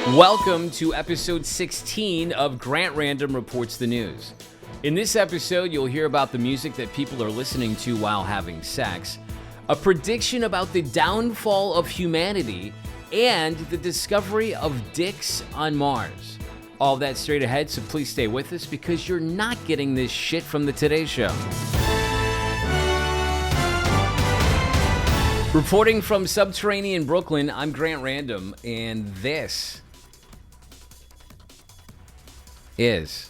Welcome to episode 16 of Grant Random Reports the News. In this episode, you'll hear about the music that people are listening to while having sex, a prediction about the downfall of humanity, and the discovery of dicks on Mars. All that straight ahead, so please stay with us because you're not getting this shit from the Today Show. Reporting from subterranean Brooklyn, I'm Grant Random, and this is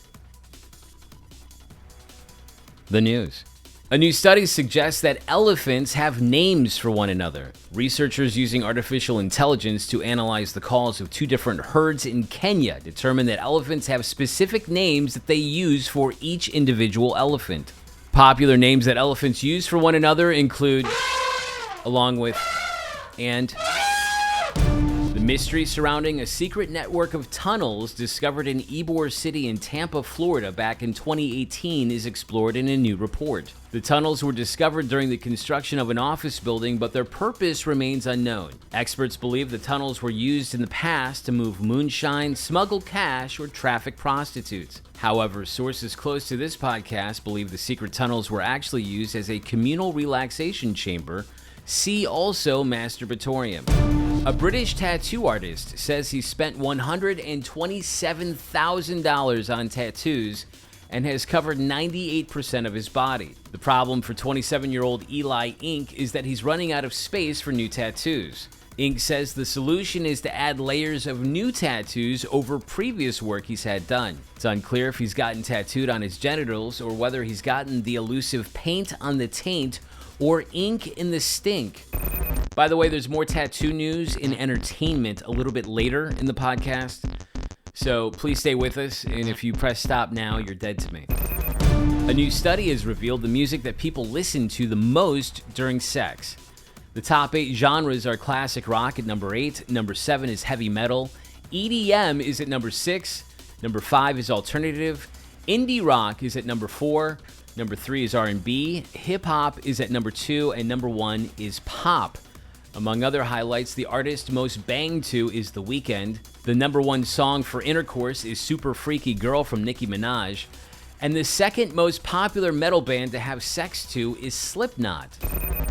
the news. A new study suggests that elephants have names for one another. Researchers using artificial intelligence to analyze the calls of two different herds in Kenya determined that elephants have specific names that they use for each individual elephant. Popular names that elephants use for one another include, along with, and. The mystery surrounding a secret network of tunnels discovered in Ybor City in Tampa, Florida back in 2018 is explored in a new report. The tunnels were discovered during the construction of an office building, but their purpose remains unknown. Experts believe the tunnels were used in the past to move moonshine, smuggle cash, or traffic prostitutes. However, sources close to this podcast believe the secret tunnels were actually used as a communal relaxation chamber. See also masturbatorium. A British tattoo artist says he spent $127,000 on tattoos and has covered 98% of his body. The problem for 27-year-old Eli Inc. is that he's running out of space for new tattoos. Inc. says the solution is to add layers of new tattoos over previous work he's had done. It's unclear if he's gotten tattooed on his genitals or whether he's gotten the elusive paint on the taint or ink in the stink. By the way, there's more tattoo news in entertainment a little bit later in the podcast, so please stay with us, and if you press stop now, you're dead to me. A new study has revealed the music that people listen to the most during sex. The top 8 genres are classic rock at number 8, number 7 is heavy metal, EDM is at number 6, number 5 is alternative, indie rock is at number 4, number 3 is R&B, hip-hop is at number 2, and number 1 is pop. Among other highlights, the artist most banged to is The Weeknd. The number 1 song for intercourse is Super Freaky Girl from Nicki Minaj. And the second most popular metal band to have sex to is Slipknot.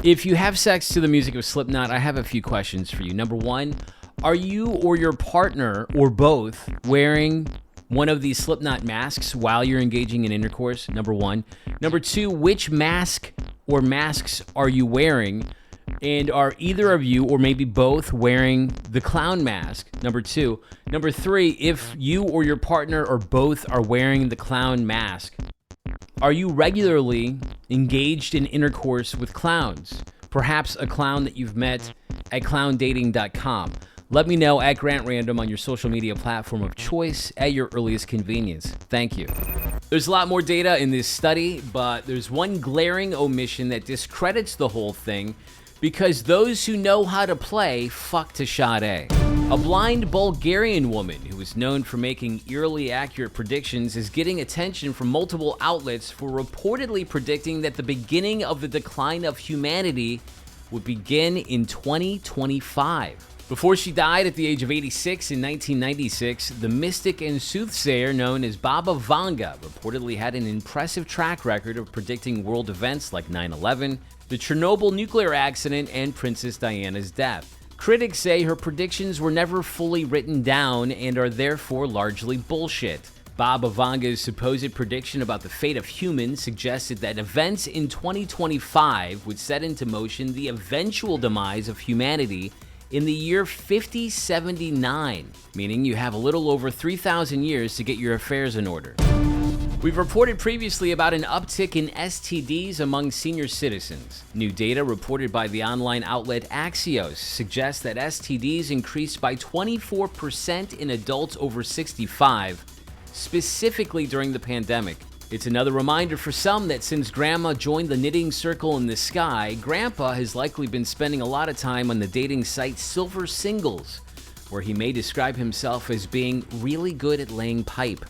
If you have sex to the music of Slipknot, I have a few questions for you. Number 1, are you or your partner or both wearing one of these Slipknot masks while you're engaging in intercourse? Number 1. Number 2, which mask or masks are you wearing? And are either of you, or maybe both, wearing the clown mask? Number 2. Number 3, if you or your partner or both are wearing the clown mask, are you regularly engaged in intercourse with clowns? Perhaps a clown that you've met at clowndating.com. Let me know at Grant Random on your social media platform of choice at your earliest convenience. Thank you. There's a lot more data in this study, but there's one glaring omission that discredits the whole thing because those who know how to play fuck to Sade. A blind Bulgarian woman who is known for making eerily accurate predictions is getting attention from multiple outlets for reportedly predicting that the beginning of the decline of humanity would begin in 2025. Before she died at the age of 86 in 1996, the mystic and soothsayer known as Baba Vanga reportedly had an impressive track record of predicting world events like 9/11, the Chernobyl nuclear accident, and Princess Diana's death. Critics say her predictions were never fully written down and are therefore largely bullshit. Baba Vanga's supposed prediction about the fate of humans suggested that events in 2025 would set into motion the eventual demise of humanity in the year 5079, meaning you have a little over 3,000 years to get your affairs in order. We've reported previously about an uptick in STDs among senior citizens. New data reported by the online outlet Axios suggests that STDs increased by 24% in adults over 65, specifically during the pandemic. It's another reminder for some that since Grandma joined the knitting circle in the sky, Grandpa has likely been spending a lot of time on the dating site Silver Singles, where he may describe himself as being really good at laying pipe.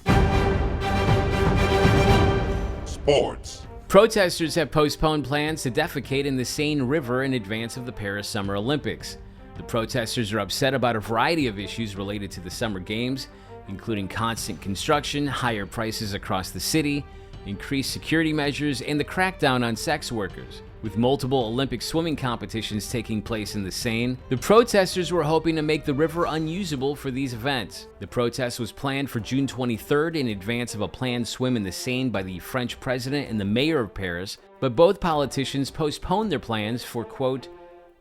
Sports. Protesters have postponed plans to defecate in the Seine River in advance of the Paris Summer Olympics. The protesters are upset about a variety of issues related to the Summer Games, including constant construction, higher prices across the city, increased security measures, and the crackdown on sex workers. With multiple Olympic swimming competitions taking place in the Seine, the protesters were hoping to make the river unusable for these events. The protest was planned for June 23rd in advance of a planned swim in the Seine by the French president and the mayor of Paris, but both politicians postponed their plans for, quote,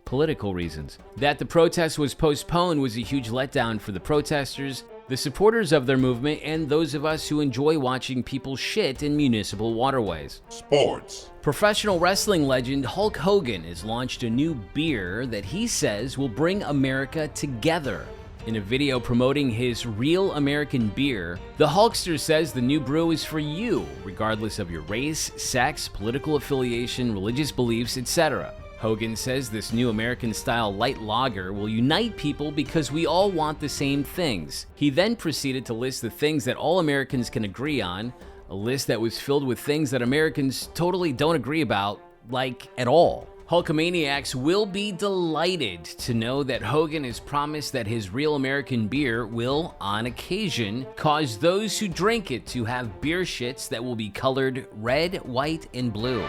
political reasons. That the protest was postponed was a huge letdown for the protesters, the supporters of their movement, and those of us who enjoy watching people shit in municipal waterways. Sports. Professional wrestling legend Hulk Hogan has launched a new beer that he says will bring America together. In a video promoting his Real American Beer, the Hulkster says the new brew is for you, regardless of your race, sex, political affiliation, religious beliefs, etc. Hogan says this new American-style light lager will unite people because we all want the same things. He then proceeded to list the things that all Americans can agree on, a list that was filled with things that Americans totally don't agree about, like at all. Hulkamaniacs will be delighted to know that Hogan has promised that his Real American Beer will, on occasion, cause those who drink it to have beer shits that will be colored red, white, and blue.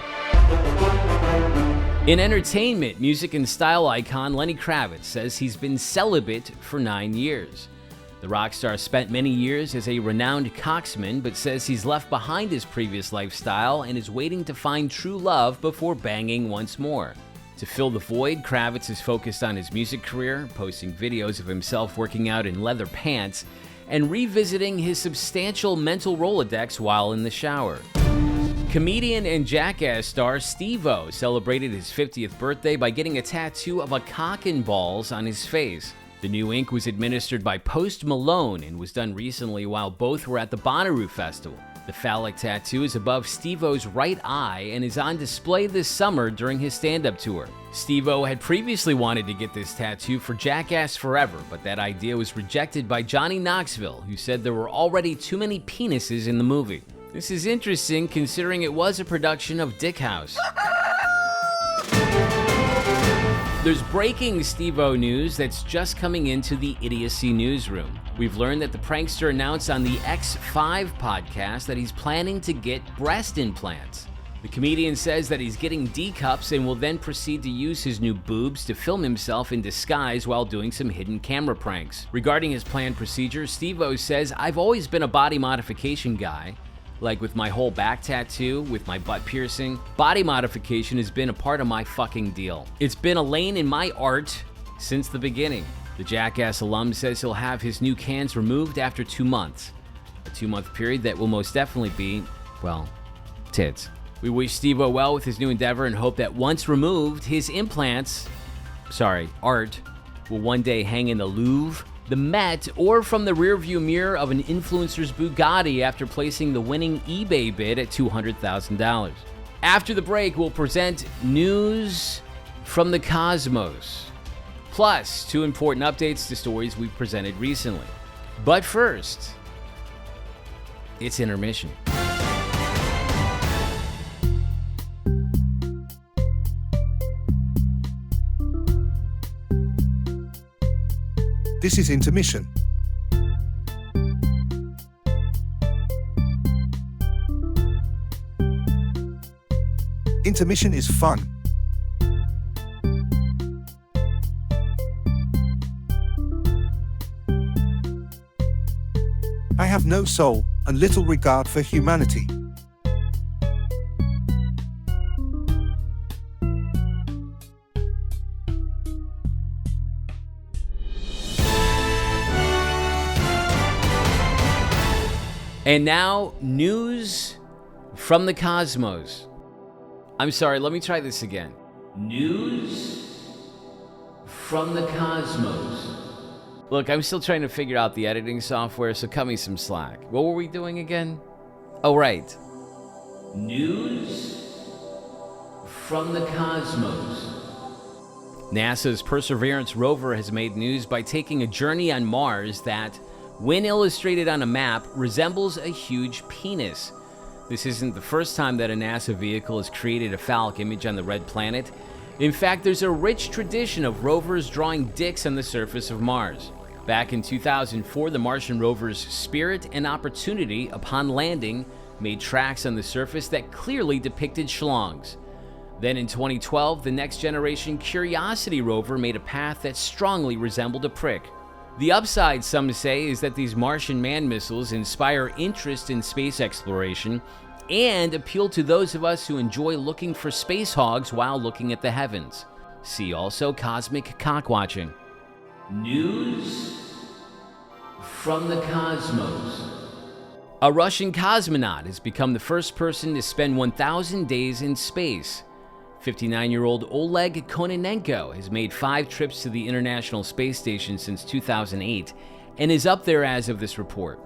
In entertainment, music and style icon Lenny Kravitz says he's been celibate for 9 years. The rock star spent many years as a renowned coxman, but says he's left behind his previous lifestyle and is waiting to find true love before banging once more. To fill the void, Kravitz is focused on his music career, posting videos of himself working out in leather pants, and revisiting his substantial mental Rolodex while in the shower. Comedian and Jackass star Steve-O celebrated his 50th birthday by getting a tattoo of a cock and balls on his face. The new ink was administered by Post Malone and was done recently while both were at the Bonnaroo Festival. The phallic tattoo is above Steve-O's right eye and is on display this summer during his stand-up tour. Steve-O had previously wanted to get this tattoo for Jackass Forever, but that idea was rejected by Johnny Knoxville, who said there were already too many penises in the movie. This is interesting considering it was a production of Dick House. There's breaking Steve-O news that's just coming into the Idiocy newsroom. We've learned that the prankster announced on the X5 podcast that he's planning to get breast implants. The comedian says that he's getting D-cups and will then proceed to use his new boobs to film himself in disguise while doing some hidden camera pranks. Regarding his planned procedure, Steve-O says, "I've always been a body modification guy. Like with my whole back tattoo, with my butt piercing, body modification has been a part of my fucking deal. It's been a lane in my art since the beginning." The Jackass alum says he'll have his new cans removed after 2 months. A 2-month period that will most definitely be, well, tits. We wish Steve-O well with his new endeavor and hope that once removed, his art, will one day hang in the Louvre, the Met, or from the rearview mirror of an influencer's Bugatti after placing the winning eBay bid at $200,000. After the break, we'll present news from the cosmos, plus 2 important updates to stories we've presented recently. But first, it's intermission. This is intermission. Intermission is fun. I have no soul and little regard for humanity. And now, news from the cosmos. I'm sorry, let me try this again. News from the cosmos. Look, I'm still trying to figure out the editing software, so cut me some slack. What were we doing again? Oh, right. News from the cosmos. NASA's Perseverance rover has made news by taking a journey on Mars that, when illustrated on a map, resembles a huge penis. This isn't the first time that a NASA vehicle has created a phallic image on the red planet. In fact, there's a rich tradition of rovers drawing dicks on the surface of Mars. Back in 2004, the Martian rover's Spirit and Opportunity, upon landing, made tracks on the surface that clearly depicted schlongs. Then in 2012, the next generation Curiosity rover made a path that strongly resembled a prick. The upside, some say, is that these Martian manned missiles inspire interest in space exploration and appeal to those of us who enjoy looking for space hogs while looking at the heavens. See also cosmic cockwatching. News from the cosmos. A Russian cosmonaut has become the first person to spend 1,000 days in space. 59-year-old Oleg Kononenko has made 5 trips to the International Space Station since 2008 and is up there as of this report.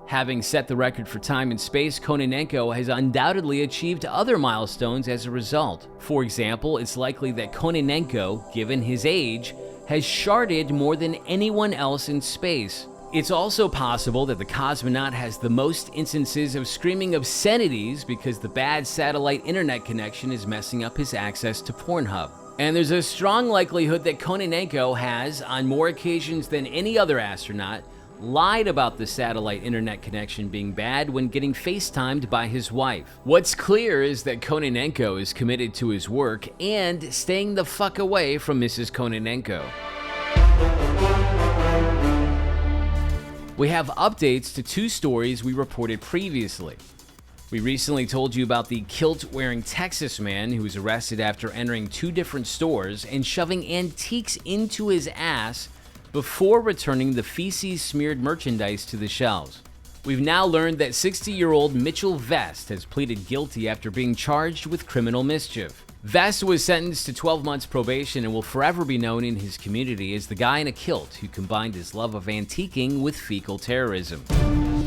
Having set the record for time in space, Kononenko has undoubtedly achieved other milestones as a result. For example, it's likely that Kononenko, given his age, has sharded more than anyone else in space. It's also possible that the cosmonaut has the most instances of screaming obscenities because the bad satellite internet connection is messing up his access to Pornhub. And there's a strong likelihood that Kononenko has, on more occasions than any other astronaut, lied about the satellite internet connection being bad when getting FaceTimed by his wife. What's clear is that Kononenko is committed to his work and staying the fuck away from Mrs. Kononenko. We have updates to 2 stories we reported previously. We recently told you about the kilt-wearing Texas man who was arrested after entering 2 different stores and shoving antiques into his ass before returning the feces-smeared merchandise to the shelves. We've now learned that 60-year-old Mitchell Vest has pleaded guilty after being charged with criminal mischief. Vest was sentenced to 12 months probation and will forever be known in his community as the guy in a kilt who combined his love of antiquing with fecal terrorism.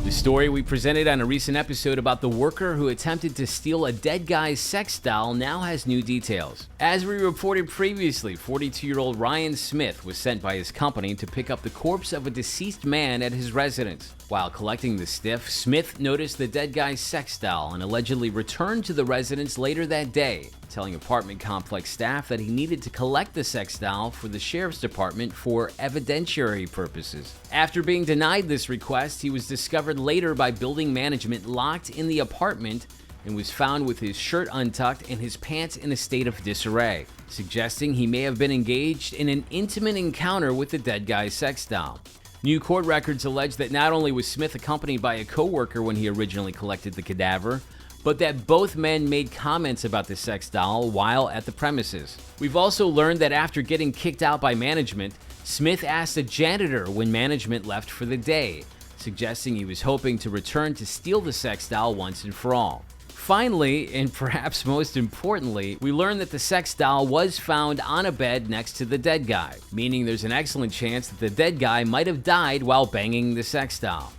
The story we presented on a recent episode about the worker who attempted to steal a dead guy's sex doll now has new details. As we reported previously, 42-year-old Ryan Smith was sent by his company to pick up the corpse of a deceased man at his residence. While collecting the stiff, Smith noticed the dead guy's sex doll and allegedly returned to the residence later that day, telling apartment complex staff that he needed to collect the sex doll for the sheriff's department for evidentiary purposes. After being denied this request, he was discovered later by building management locked in the apartment and was found with his shirt untucked and his pants in a state of disarray, suggesting he may have been engaged in an intimate encounter with the dead guy's sex doll. New court records allege that not only was Smith accompanied by a co-worker when he originally collected the cadaver, but that both men made comments about the sex doll while at the premises. We've also learned that after getting kicked out by management, Smith asked a janitor when management left for the day, suggesting he was hoping to return to steal the sex doll once and for all. Finally, and perhaps most importantly, we learned that the sex doll was found on a bed next to the dead guy, meaning there's an excellent chance that the dead guy might have died while banging the sex doll.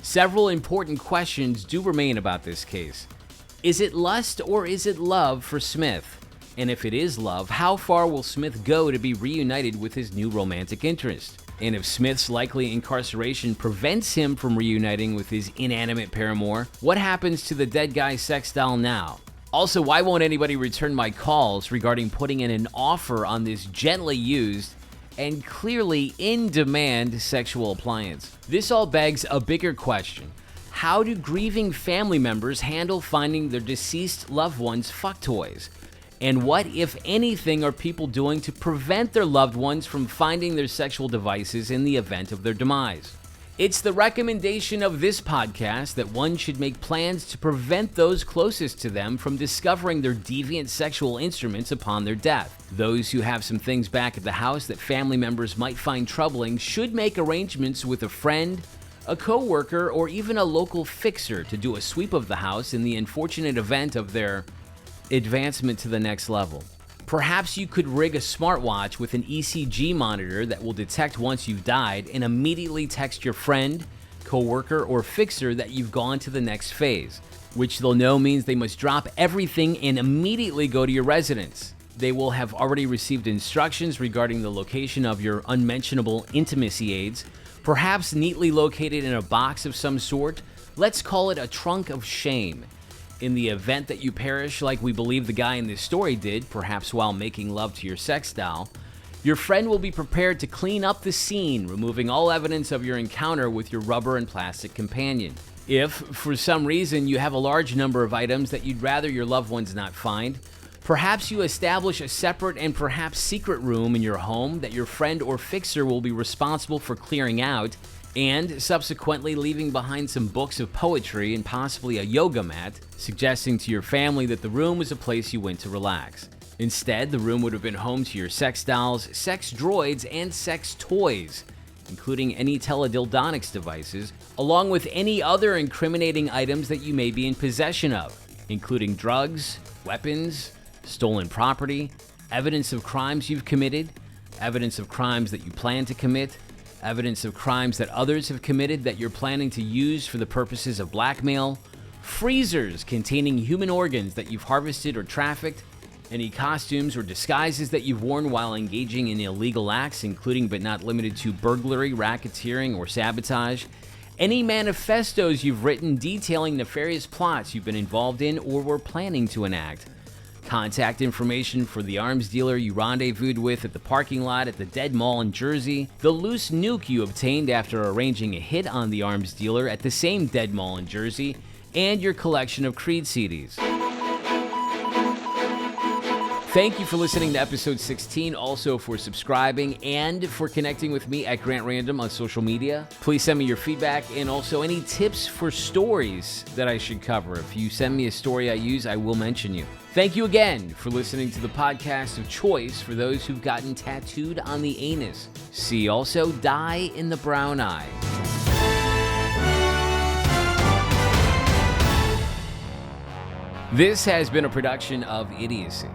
Several important questions do remain about this case. Is it lust or is it love for Smith? And if it is love, how far will Smith go to be reunited with his new romantic interest? And if Smith's likely incarceration prevents him from reuniting with his inanimate paramour, what happens to the dead guy's sex doll now? Also, why won't anybody return my calls regarding putting in an offer on this gently used and clearly in-demand sexual appliance? This all begs a bigger question. How do grieving family members handle finding their deceased loved ones' fuck toys? And what, if anything, are people doing to prevent their loved ones from finding their sexual devices in the event of their demise? It's the recommendation of this podcast that one should make plans to prevent those closest to them from discovering their deviant sexual instruments upon their death. Those who have some things back at the house that family members might find troubling should make arrangements with a friend, a co-worker, or even a local fixer to do a sweep of the house in the unfortunate event of their advancement to the next level. Perhaps you could rig a smartwatch with an ECG monitor that will detect once you've died and immediately text your friend, co-worker, or fixer that you've gone to the next phase, which they'll know means they must drop everything and immediately go to your residence. They will have already received instructions regarding the location of your unmentionable intimacy aids, perhaps neatly located in a box of some sort. Let's call it a trunk of shame. In the event that you perish like we believe the guy in this story did, perhaps while making love to your sex doll, your friend will be prepared to clean up the scene, removing all evidence of your encounter with your rubber and plastic companion. If, for some reason, you have a large number of items that you'd rather your loved ones not find, perhaps you establish a separate and perhaps secret room in your home that your friend or fixer will be responsible for clearing out, and subsequently leaving behind some books of poetry and possibly a yoga mat, suggesting to your family that the room was a place you went to relax. Instead, the room would have been home to your sex dolls, sex droids, and sex toys, including any teledildonics devices, along with any other incriminating items that you may be in possession of, including drugs, weapons, stolen property, evidence of crimes you've committed, evidence of crimes that you plan to commit, evidence of crimes that others have committed that you're planning to use for the purposes of blackmail, freezers containing human organs that you've harvested or trafficked, any costumes or disguises that you've worn while engaging in illegal acts, including but not limited to burglary, racketeering, or sabotage, any manifestos you've written detailing nefarious plots you've been involved in or were planning to enact, contact information for the arms dealer you rendezvoused with at the parking lot at the Dead Mall in Jersey, the loose nuke you obtained after arranging a hit on the arms dealer at the same Dead Mall in Jersey, and your collection of Creed CDs. Thank you for listening to episode 16, also for subscribing and for connecting with me at Grant Random on social media. Please send me your feedback and also any tips for stories that I should cover. If you send me a story I use, I will mention you. Thank you again for listening to the podcast of choice for those who've gotten tattooed on the anus. See also Die in the Brown Eye. This has been a production of Idiocy.